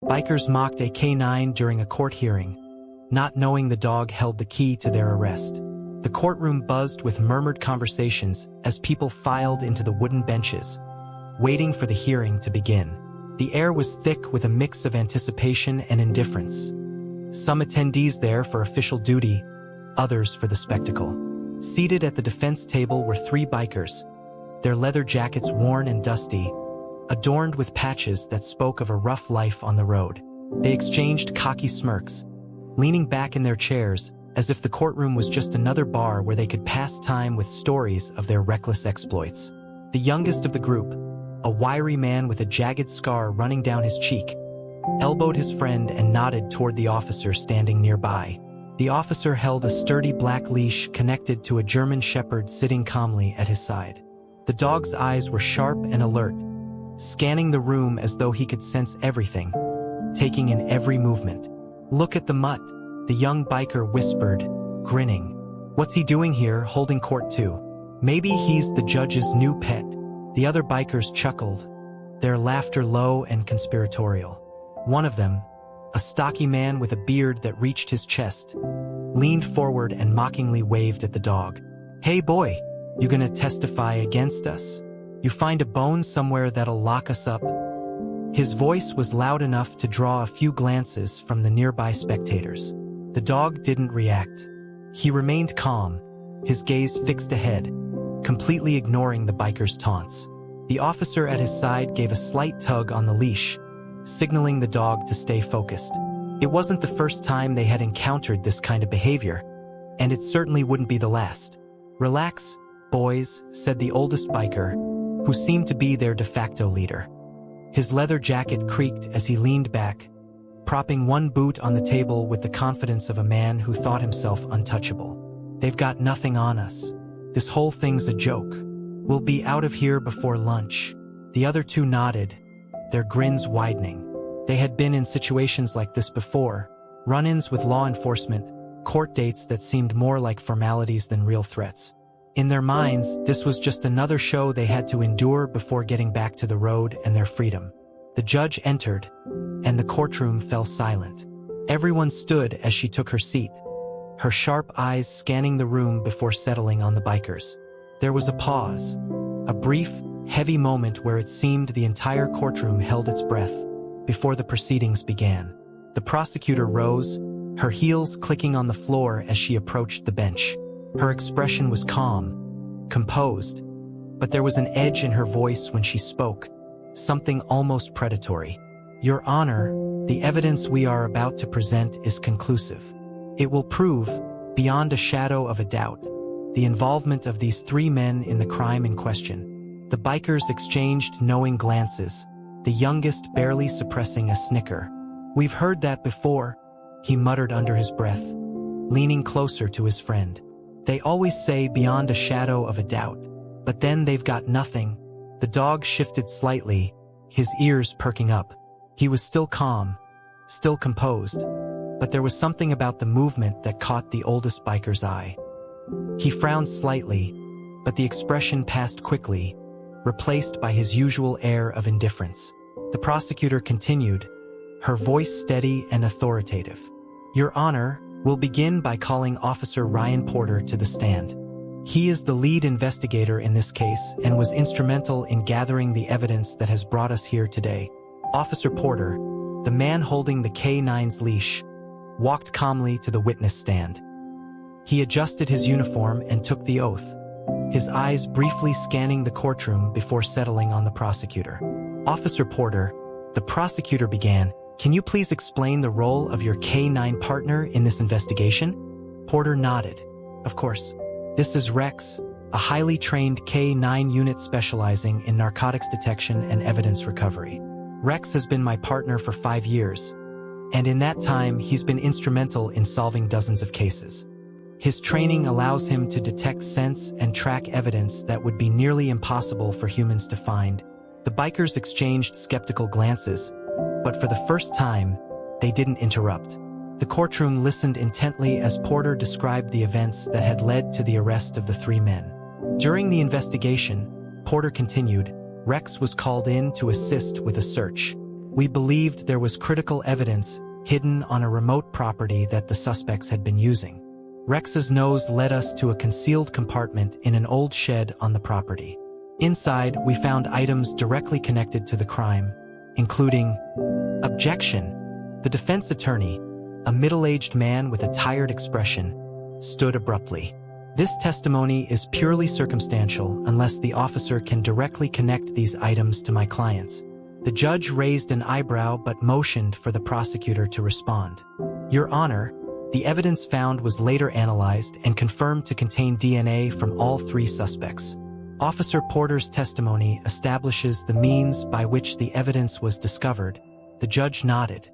Bikers mocked a K9 during a court hearing, not knowing the dog held the key to their arrest. The courtroom buzzed with murmured conversations as people filed into the wooden benches, waiting for the hearing to begin. The air was thick with a mix of anticipation and indifference. Some attendees there for official duty, others for the spectacle. Seated at the defense table were three bikers, their leather jackets worn and dusty, adorned with patches that spoke of a rough life on the road. They exchanged cocky smirks, leaning back in their chairs as if the courtroom was just another bar where they could pass time with stories of their reckless exploits. The youngest of the group, a wiry man with a jagged scar running down his cheek, elbowed his friend and nodded toward the officer standing nearby. The officer held a sturdy black leash connected to a German shepherd sitting calmly at his side. The dog's eyes were sharp and alert, scanning the room as though he could sense everything, taking in every movement. "Look at the mutt," the young biker whispered, grinning. "What's he doing here, holding court too? Maybe he's the judge's new pet." The other bikers chuckled, their laughter low and conspiratorial. One of them, a stocky man with a beard that reached his chest, leaned forward and mockingly waved at the dog. "Hey boy, you gonna testify against us? You find a bone somewhere that'll lock us up?" His voice was loud enough to draw a few glances from the nearby spectators. The dog didn't react. He remained calm, his gaze fixed ahead, completely ignoring the biker's taunts. The officer at his side gave a slight tug on the leash, signaling the dog to stay focused. It wasn't the first time they had encountered this kind of behavior, and it certainly wouldn't be the last. "Relax, boys," said the oldest biker, who seemed to be their de facto leader. His leather jacket creaked as he leaned back, propping one boot on the table with the confidence of a man who thought himself untouchable. "They've got nothing on us. This whole thing's a joke. We'll be out of here before lunch." The other two nodded, their grins widening. They had been in situations like this before, run-ins with law enforcement, court dates that seemed more like formalities than real threats. In their minds, this was just another show they had to endure before getting back to the road and their freedom. The judge entered, and the courtroom fell silent. Everyone stood as she took her seat, her sharp eyes scanning the room before settling on the bikers. There was a pause, a brief, heavy moment where it seemed the entire courtroom held its breath before the proceedings began. The prosecutor rose, her heels clicking on the floor as she approached the bench. Her expression was calm, composed, but there was an edge in her voice when she spoke, something almost predatory. "Your Honor, the evidence we are about to present is conclusive. It will prove, beyond a shadow of a doubt, the involvement of these three men in the crime in question." The bikers exchanged knowing glances, the youngest barely suppressing a snicker. "We've heard that before," he muttered under his breath, leaning closer to his friend. "They always say beyond a shadow of a doubt, but then they've got nothing." The dog shifted slightly, his ears perking up. He was still calm, still composed, but there was something about the movement that caught the oldest biker's eye. He frowned slightly, but the expression passed quickly, replaced by his usual air of indifference. The prosecutor continued, her voice steady and authoritative. "Your Honor, we'll begin by calling Officer Ryan Porter to the stand. He is the lead investigator in this case and was instrumental in gathering the evidence that has brought us here today." Officer Porter, the man holding the K9's leash, walked calmly to the witness stand. He adjusted his uniform and took the oath, his eyes briefly scanning the courtroom before settling on the prosecutor. "Officer Porter," the prosecutor began, "can you please explain the role of your K9 partner in this investigation?" Porter nodded. "Of course. This is Rex, a highly trained K9 unit specializing in narcotics detection and evidence recovery. Rex has been my partner for 5 years, and in that time he's been instrumental in solving dozens of cases. His training allows him to detect scents and track evidence that would be nearly impossible for humans to find." The bikers exchanged skeptical glances, but for the first time, they didn't interrupt. The courtroom listened intently as Porter described the events that had led to the arrest of the three men. During the investigation, Porter continued, Rex was called in to assist with a search. We believed there was critical evidence hidden on a remote property that the suspects had been using. Rex's nose led us to a concealed compartment in an old shed on the property. Inside, we found items directly connected to the crime, including objection. The defense attorney, a middle-aged man with a tired expression, stood abruptly. This testimony is purely circumstantial unless the officer can directly connect these items to my clients. The judge raised an eyebrow but motioned for the prosecutor to respond. Your Honor, the evidence found was later analyzed and confirmed to contain DNA from all three suspects. Officer Porter's testimony establishes the means by which the evidence was discovered. The judge nodded.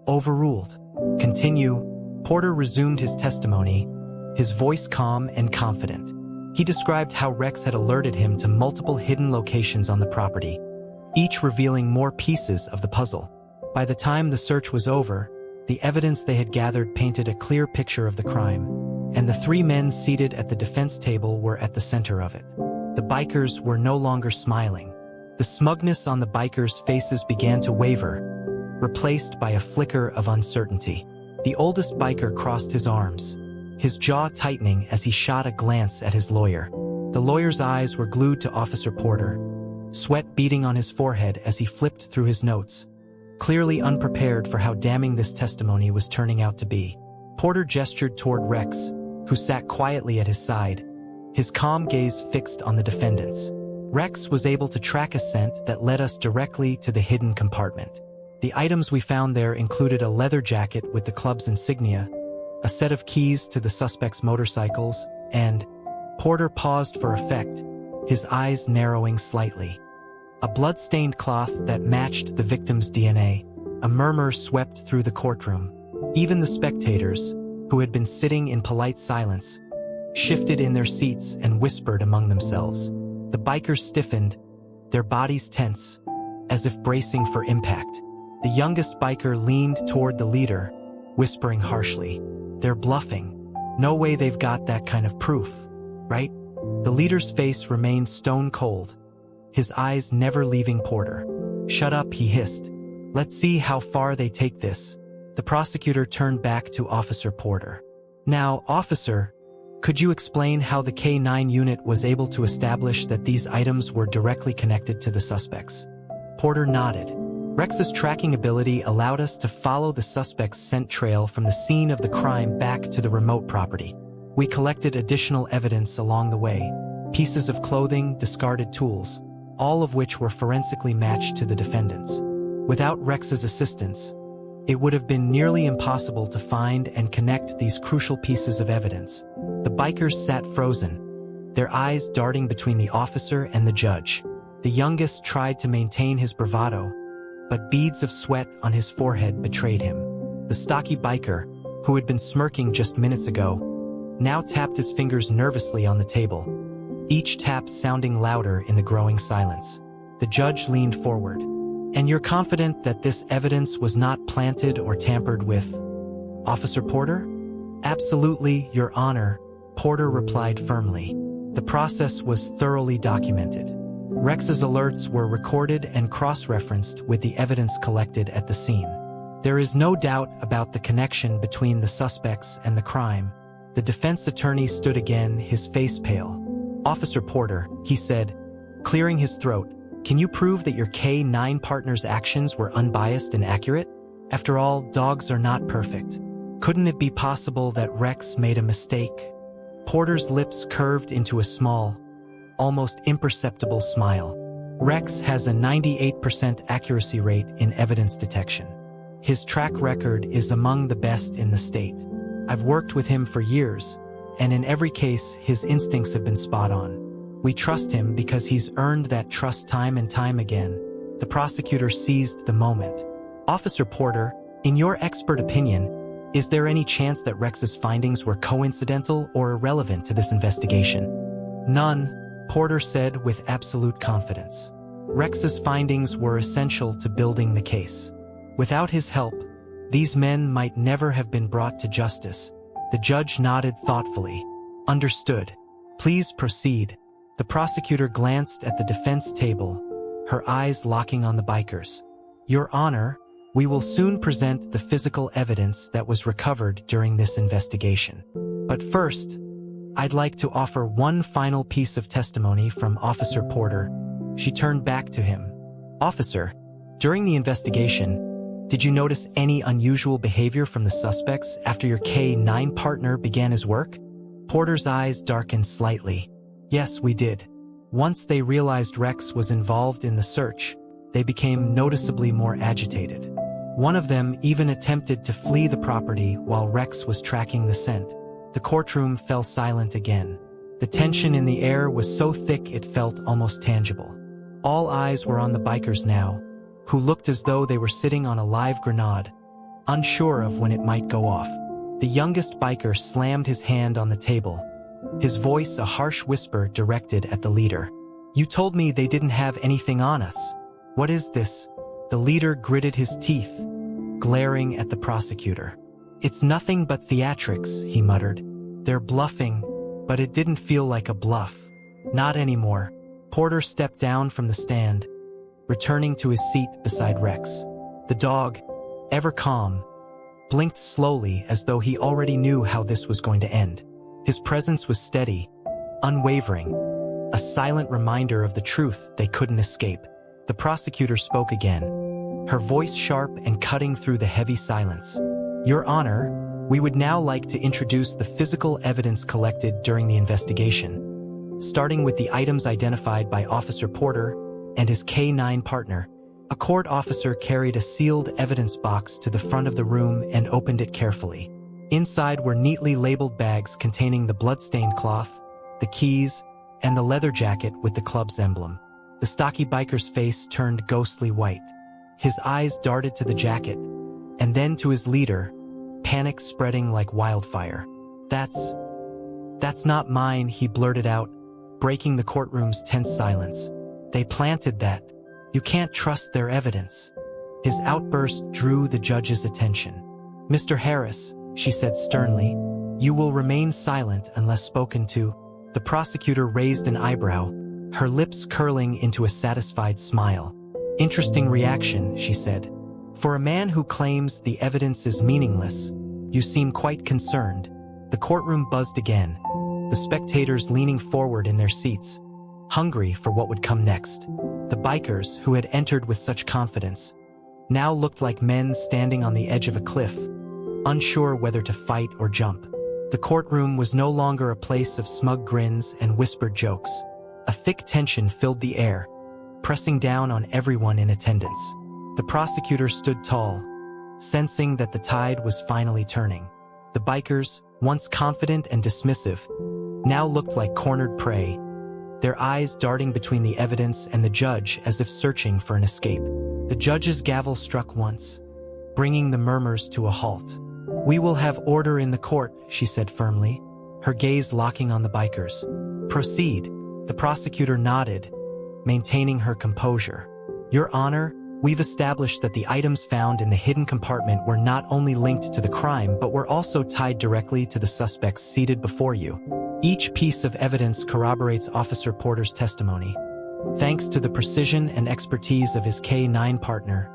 Overruled. Continue. Porter resumed his testimony, his voice calm and confident. He described how Rex had alerted him to multiple hidden locations on the property, each revealing more pieces of the puzzle. By the time the search was over, the evidence they had gathered painted a clear picture of the crime, and the three men seated at the defense table were at the center of it. The bikers were no longer smiling. The smugness on the bikers' faces began to waver, replaced by a flicker of uncertainty. The oldest biker crossed his arms, his jaw tightening as he shot a glance at his lawyer. The lawyer's eyes were glued to Officer Porter, sweat beading on his forehead as he flipped through his notes, clearly unprepared for how damning this testimony was turning out to be. Porter gestured toward Rex, who sat quietly at his side, his calm gaze fixed on the defendants. Rex was able to track a scent that led us directly to the hidden compartment. The items we found there included a leather jacket with the club's insignia, a set of keys to the suspects' motorcycles, and Porter paused for effect, his eyes narrowing slightly. A blood-stained cloth that matched the victim's DNA. A murmur swept through the courtroom. Even the spectators, who had been sitting in polite silence, shifted in their seats and whispered among themselves. The bikers stiffened, their bodies tense, as if bracing for impact. The youngest biker leaned toward the leader, whispering harshly, "They're bluffing. No way they've got that kind of proof, right?" The leader's face remained stone cold, his eyes never leaving Porter. "Shut up," he hissed. "Let's see how far they take this." The prosecutor turned back to Officer Porter. "Now, officer, could you explain how the K-9 unit was able to establish that these items were directly connected to the suspects?" Porter nodded. Rex's tracking ability allowed us to follow the suspect's scent trail from the scene of the crime back to the remote property. We collected additional evidence along the way, pieces of clothing, discarded tools, all of which were forensically matched to the defendants. Without Rex's assistance, it would have been nearly impossible to find and connect these crucial pieces of evidence. The bikers sat frozen, their eyes darting between the officer and the judge. The youngest tried to maintain his bravado, but beads of sweat on his forehead betrayed him. The stocky biker, who had been smirking just minutes ago, now tapped his fingers nervously on the table, each tap sounding louder in the growing silence. The judge leaned forward. "And you're confident that this evidence was not planted or tampered with, Officer Porter?" "Absolutely, Your Honor," Porter replied firmly. "The process was thoroughly documented. Rex's alerts were recorded and cross-referenced with the evidence collected at the scene. There is no doubt about the connection between the suspects and the crime." The defense attorney stood again, his face pale. "Officer Porter," he said, clearing his throat, "can you prove that your K-9 partner's actions were unbiased and accurate? After all, dogs are not perfect. Couldn't it be possible that Rex made a mistake?" Porter's lips curved into a small, almost imperceptible smile. "Rex has a 98% accuracy rate in evidence detection. His track record is among the best in the state. I've worked with him for years, and in every case, his instincts have been spot on. We trust him because he's earned that trust time and time again." The prosecutor seized the moment. "Officer Porter, in your expert opinion, is there any chance that Rex's findings were coincidental or irrelevant to this investigation?" "None," Porter said with absolute confidence. "Rex's findings were essential to building the case. Without his help, these men might never have been brought to justice." The judge nodded thoughtfully. "Understood. Please proceed." The prosecutor glanced at the defense table, her eyes locking on the bikers. Your Honor, we will soon present the physical evidence that was recovered during this investigation. But first, I'd like to offer one final piece of testimony from Officer Porter. She turned back to him. Officer, during the investigation, did you notice any unusual behavior from the suspects after your K-9 partner began his work? Porter's eyes darkened slightly. Yes, we did. Once they realized Rex was involved in the search, they became noticeably more agitated. One of them even attempted to flee the property while Rex was tracking the scent. The courtroom fell silent again. The tension in the air was so thick it felt almost tangible. All eyes were on the bikers now, who looked as though they were sitting on a live grenade, unsure of when it might go off. The youngest biker slammed his hand on the table, his voice a harsh whisper directed at the leader. You told me they didn't have anything on us. What is this? The leader gritted his teeth, glaring at the prosecutor. It's nothing but theatrics, he muttered. They're bluffing, but it didn't feel like a bluff. Not anymore. Porter stepped down from the stand, returning to his seat beside Rex. The dog, ever calm, blinked slowly as though he already knew how this was going to end. His presence was steady, unwavering, a silent reminder of the truth they couldn't escape. The prosecutor spoke again, her voice sharp and cutting through the heavy silence. Your Honor, we would now like to introduce the physical evidence collected during the investigation, starting with the items identified by Officer Porter and his K-9 partner. A court officer carried a sealed evidence box to the front of the room and opened it carefully. Inside were neatly labeled bags containing the blood-stained cloth, the keys, and the leather jacket with the club's emblem. The stocky biker's face turned ghostly white. His eyes darted to the jacket, and then to his leader, panic spreading like wildfire. That's not mine, he blurted out, breaking the courtroom's tense silence. They planted that. You can't trust their evidence. His outburst drew the judge's attention. Mr. Harris, she said sternly, you will remain silent unless spoken to. The prosecutor raised an eyebrow, her lips curling into a satisfied smile. Interesting reaction, she said. For a man who claims the evidence is meaningless, you seem quite concerned. The courtroom buzzed again, the spectators leaning forward in their seats, hungry for what would come next. The bikers, who had entered with such confidence, now looked like men standing on the edge of a cliff, unsure whether to fight or jump. The courtroom was no longer a place of smug grins and whispered jokes. A thick tension filled the air, pressing down on everyone in attendance. The prosecutor stood tall, sensing that the tide was finally turning. The bikers, once confident and dismissive, now looked like cornered prey, their eyes darting between the evidence and the judge as if searching for an escape. The judge's gavel struck once, bringing the murmurs to a halt. We will have order in the court, she said firmly, her gaze locking on the bikers. Proceed. The prosecutor nodded, maintaining her composure. Your Honor, we've established that the items found in the hidden compartment were not only linked to the crime but were also tied directly to the suspects seated before you. Each piece of evidence corroborates Officer Porter's testimony. Thanks to the precision and expertise of his K-9 partner,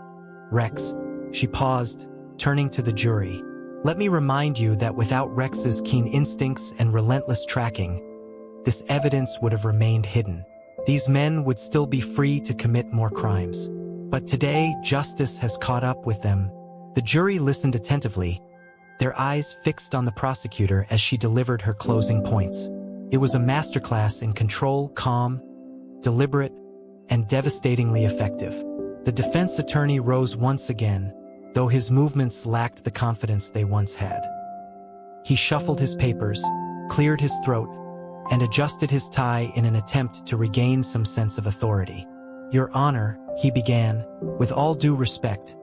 Rex. She paused, turning to the jury. Let me remind you that without Rex's keen instincts and relentless tracking, this evidence would have remained hidden. These men would still be free to commit more crimes. But today, justice has caught up with them. The jury listened attentively, their eyes fixed on the prosecutor as she delivered her closing points. It was a masterclass in control, calm, deliberate, and devastatingly effective. The defense attorney rose once again, though his movements lacked the confidence they once had. He shuffled his papers, cleared his throat, and adjusted his tie in an attempt to regain some sense of authority. Your Honor, he began, with all due respect,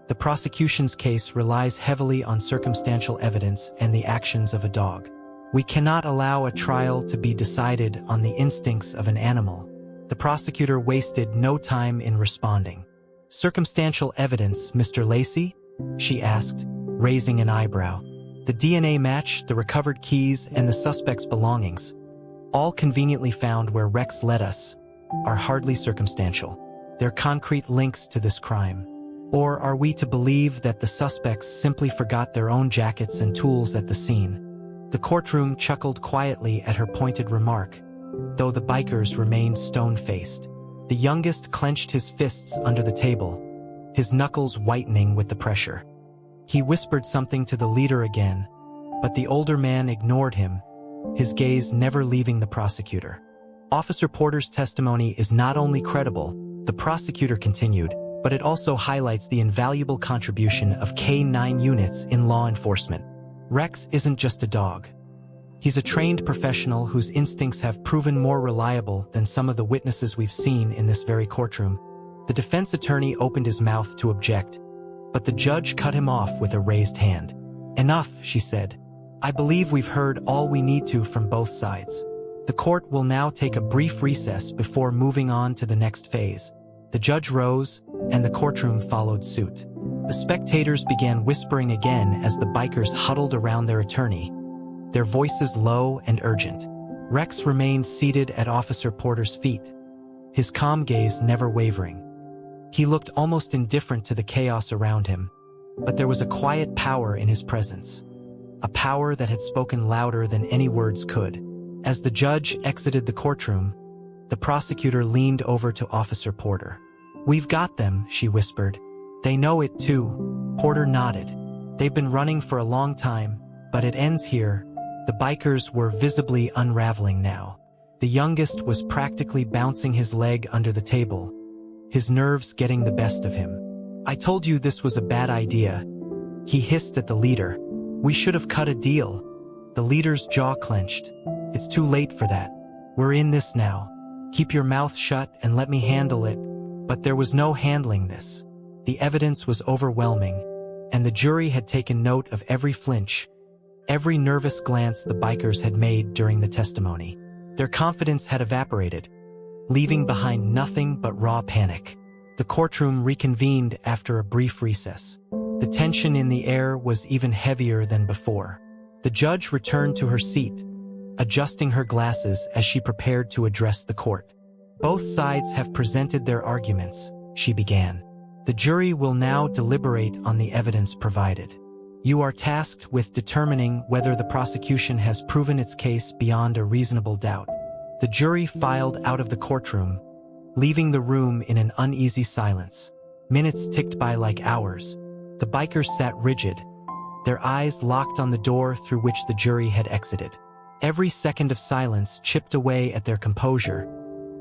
the prosecution's case relies heavily on circumstantial evidence and the actions of a dog. We cannot allow a trial to be decided on the instincts of an animal. The prosecutor wasted no time in responding. Circumstantial evidence, Mr. Lacey? She asked, raising an eyebrow. The DNA matched the recovered keys and the suspect's belongings, all conveniently found where Rex led us, are hardly circumstantial. They're concrete links to this crime. Or are we to believe that the suspects simply forgot their own jackets and tools at the scene? The courtroom chuckled quietly at her pointed remark, though the bikers remained stone-faced. The youngest clenched his fists under the table, his knuckles whitening with the pressure. He whispered something to the leader again, but the older man ignored him, his gaze never leaving the prosecutor. Officer Porter's testimony is not only credible, the prosecutor continued, but it also highlights the invaluable contribution of K-9 units in law enforcement. Rex isn't just a dog. He's a trained professional whose instincts have proven more reliable than some of the witnesses we've seen in this very courtroom. The defense attorney opened his mouth to object, but the judge cut him off with a raised hand. "Enough," she said. "I believe we've heard all we need to from both sides. The court will now take a brief recess before moving on to the next phase." The judge rose, and the courtroom followed suit. The spectators began whispering again as the bikers huddled around their attorney, their voices low and urgent. Rex remained seated at Officer Porter's feet, his calm gaze never wavering. He looked almost indifferent to the chaos around him, but there was a quiet power in his presence, a power that had spoken louder than any words could. As the judge exited the courtroom, the prosecutor leaned over to Officer Porter. "We've got them," she whispered. "They know it too." Porter nodded. "They've been running for a long time, but it ends here." The bikers were visibly unraveling now. The youngest was practically bouncing his leg under the table, his nerves getting the best of him. "I told you this was a bad idea," he hissed at the leader. "We should have cut a deal." The leader's jaw clenched. "It's too late for that. We're in this now. Keep your mouth shut and let me handle it." But there was no handling this. The evidence was overwhelming, and the jury had taken note of every flinch, every nervous glance the bikers had made during the testimony. Their confidence had evaporated, leaving behind nothing but raw panic. The courtroom reconvened after a brief recess. The tension in the air was even heavier than before. The judge returned to her seat, adjusting her glasses as she prepared to address the court. "Both sides have presented their arguments," she began. "The jury will now deliberate on the evidence provided. You are tasked with determining whether the prosecution has proven its case beyond a reasonable doubt." The jury filed out of the courtroom, leaving the room in an uneasy silence. Minutes ticked by like hours. The bikers sat rigid, their eyes locked on the door through which the jury had exited. Every second of silence chipped away at their composure,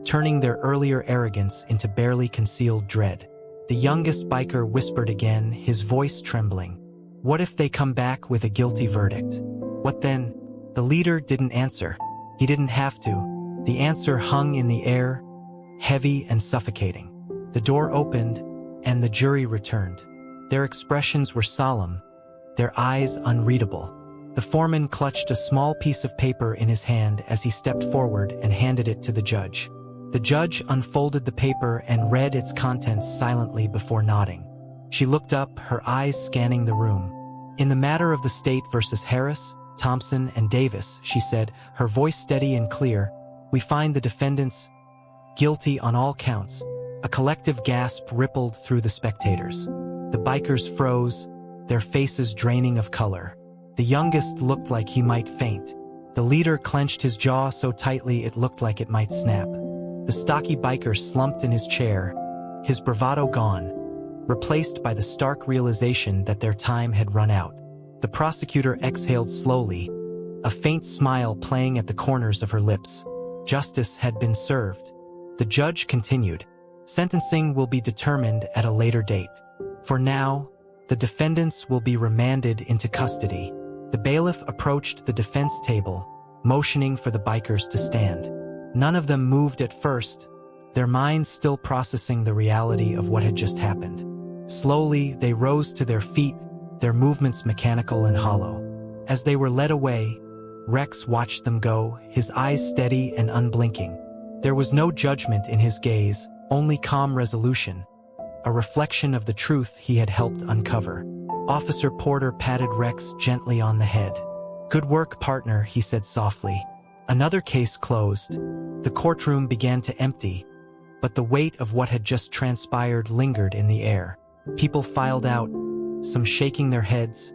turning their earlier arrogance into barely concealed dread. The youngest biker whispered again, his voice trembling. "What if they come back with a guilty verdict? What then?" The leader didn't answer. He didn't have to. The answer hung in the air, heavy and suffocating. The door opened, and the jury returned. Their expressions were solemn, their eyes unreadable. The foreman clutched a small piece of paper in his hand as he stepped forward and handed it to the judge. The judge unfolded the paper and read its contents silently before nodding. She looked up, her eyes scanning the room. "In the matter of the state versus Harris, Thompson, and Davis," she said, her voice steady and clear, "we find the defendants guilty on all counts." A collective gasp rippled through the spectators. The bikers froze, their faces draining of color. The youngest looked like he might faint. The leader clenched his jaw so tightly it looked like it might snap. The stocky biker slumped in his chair, his bravado gone, replaced by the stark realization that their time had run out. The prosecutor exhaled slowly, a faint smile playing at the corners of her lips. Justice had been served. The judge continued, "Sentencing will be determined at a later date. For now, the defendants will be remanded into custody." The bailiff approached the defense table, motioning for the bikers to stand. None of them moved at first, their minds still processing the reality of what had just happened. Slowly, they rose to their feet, their movements mechanical and hollow. As they were led away, Rex watched them go, his eyes steady and unblinking. There was no judgment in his gaze, only calm resolution, a reflection of the truth he had helped uncover. Officer Porter patted Rex gently on the head. "Good work, partner," he said softly. Another case closed. The courtroom began to empty, but the weight of what had just transpired lingered in the air. People filed out, some shaking their heads,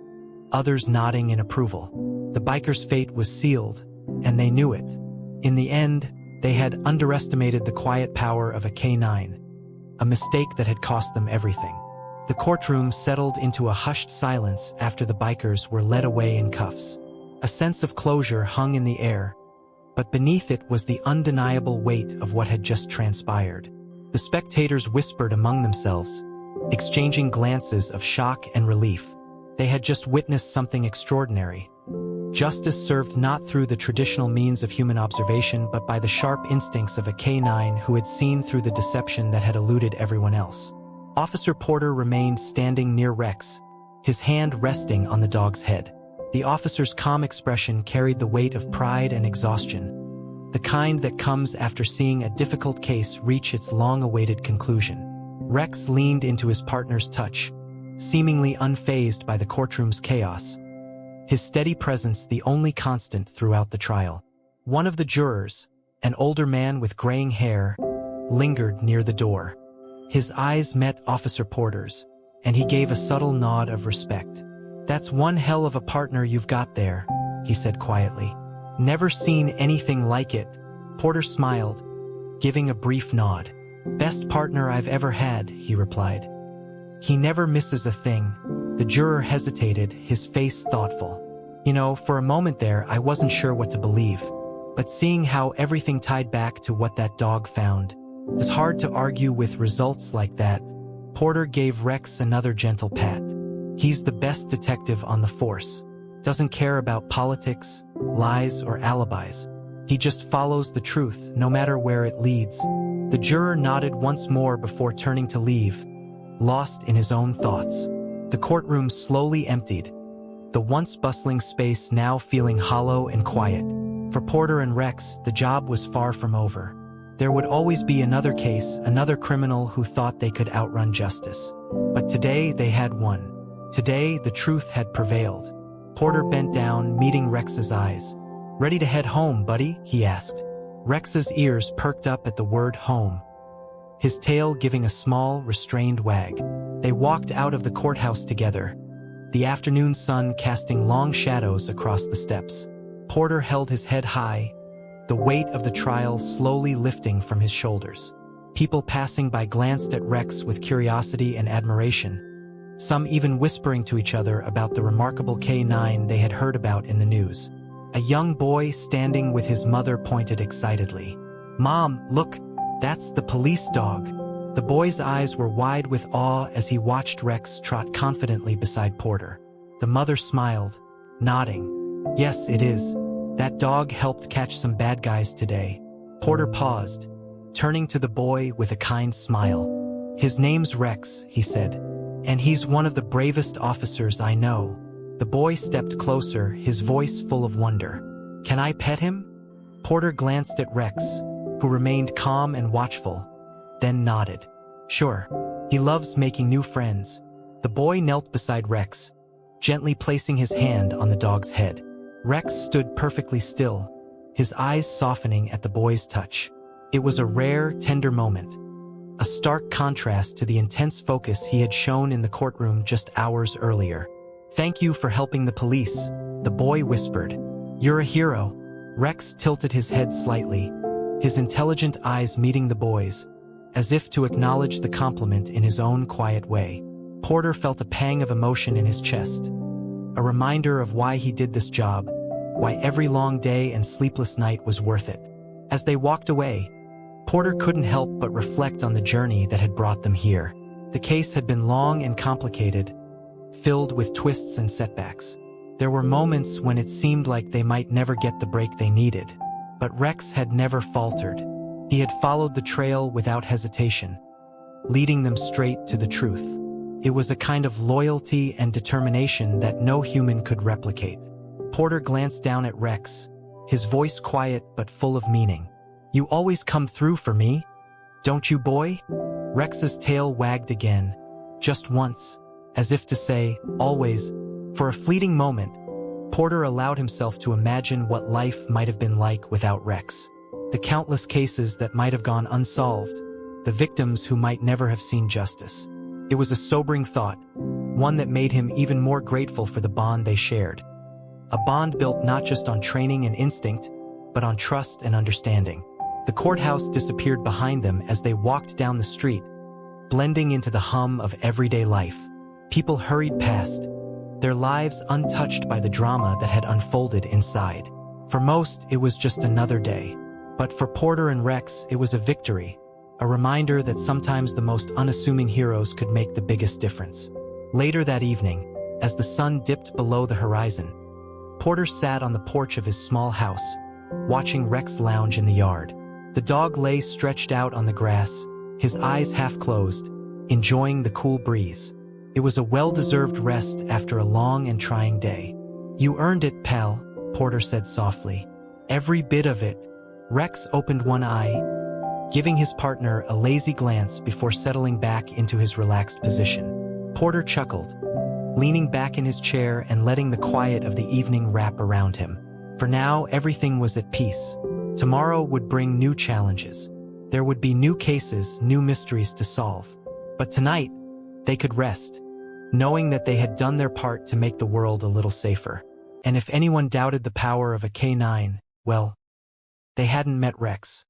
others nodding in approval. The bikers' fate was sealed, and they knew it. In the end, they had underestimated the quiet power of a K9, a mistake that had cost them everything. The courtroom settled into a hushed silence after the bikers were led away in cuffs. A sense of closure hung in the air, but beneath it was the undeniable weight of what had just transpired. The spectators whispered among themselves, exchanging glances of shock and relief. They had just witnessed something extraordinary. Justice served not through the traditional means of human observation but by the sharp instincts of a K9 who had seen through the deception that had eluded everyone else. Officer Porter remained standing near Rex, his hand resting on the dog's head. The officer's calm expression carried the weight of pride and exhaustion, the kind that comes after seeing a difficult case reach its long-awaited conclusion. Rex leaned into his partner's touch, seemingly unfazed by the courtroom's chaos, his steady presence the only constant throughout the trial. One of the jurors, an older man with graying hair, lingered near the door. His eyes met Officer Porter's, and he gave a subtle nod of respect. "That's one hell of a partner you've got there," he said quietly. "Never seen anything like it." Porter smiled, giving a brief nod. "Best partner I've ever had," he replied. "He never misses a thing." The juror hesitated, his face thoughtful. "You know, for a moment there, I wasn't sure what to believe. But seeing how everything tied back to what that dog found, it's hard to argue with results like that." Porter gave Rex another gentle pat. "He's the best detective on the force. Doesn't care about politics, lies, or alibis. He just follows the truth, no matter where it leads." The juror nodded once more before turning to leave, lost in his own thoughts. The courtroom slowly emptied, the once bustling space now feeling hollow and quiet. For Porter and Rex, the job was far from over. There would always be another case, another criminal who thought they could outrun justice. But today they had won. Today the truth had prevailed. Porter bent down, meeting Rex's eyes. "Ready to head home, buddy?" he asked. Rex's ears perked up at the word home, his tail giving a small, restrained wag. They walked out of the courthouse together, the afternoon sun casting long shadows across the steps. Porter held his head high, the weight of the trial slowly lifting from his shoulders. People passing by glanced at Rex with curiosity and admiration, some even whispering to each other about the remarkable K9 they had heard about in the news. A young boy standing with his mother pointed excitedly. "Mom, look, that's the police dog." The boy's eyes were wide with awe as he watched Rex trot confidently beside Porter. The mother smiled, nodding. "Yes, it is. That dog helped catch some bad guys today." Porter paused, turning to the boy with a kind smile. "His name's Rex," he said, "and he's one of the bravest officers I know." The boy stepped closer, his voice full of wonder. "Can I pet him?" Porter glanced at Rex, who remained calm and watchful, then nodded. "Sure. He loves making new friends." The boy knelt beside Rex, gently placing his hand on the dog's head. Rex stood perfectly still, his eyes softening at the boy's touch. It was a rare, tender moment, a stark contrast to the intense focus he had shown in the courtroom just hours earlier. "Thank you for helping the police," the boy whispered. "You're a hero." Rex tilted his head slightly, his intelligent eyes meeting the boy's, as if to acknowledge the compliment in his own quiet way. Porter felt a pang of emotion in his chest, a reminder of why he did this job, why every long day and sleepless night was worth it. As they walked away, Porter couldn't help but reflect on the journey that had brought them here. The case had been long and complicated, filled with twists and setbacks. There were moments when it seemed like they might never get the break they needed. But Rex had never faltered. He had followed the trail without hesitation, leading them straight to the truth. It was a kind of loyalty and determination that no human could replicate. Porter glanced down at Rex, his voice quiet but full of meaning. "You always come through for me, don't you, boy?" Rex's tail wagged again, just once, as if to say, "Always." For a fleeting moment, Porter allowed himself to imagine what life might have been like without Rex. The countless cases that might have gone unsolved, the victims who might never have seen justice. It was a sobering thought, one that made him even more grateful for the bond they shared. A bond built not just on training and instinct, but on trust and understanding. The courthouse disappeared behind them as they walked down the street, blending into the hum of everyday life. People hurried past, their lives untouched by the drama that had unfolded inside. For most, it was just another day. But for Porter and Rex, it was a victory, a reminder that sometimes the most unassuming heroes could make the biggest difference. Later that evening, as the sun dipped below the horizon, Porter sat on the porch of his small house, watching Rex lounge in the yard. The dog lay stretched out on the grass, his eyes half closed, enjoying the cool breeze. It was a well-deserved rest after a long and trying day. "You earned it, pal," Porter said softly. "Every bit of it." Rex opened one eye, giving his partner a lazy glance before settling back into his relaxed position. Porter chuckled, leaning back in his chair and letting the quiet of the evening wrap around him. For now, everything was at peace. Tomorrow would bring new challenges. There would be new cases, new mysteries to solve. But tonight, they could rest, knowing that they had done their part to make the world a little safer. And if anyone doubted the power of a K9, well, they hadn't met Rex.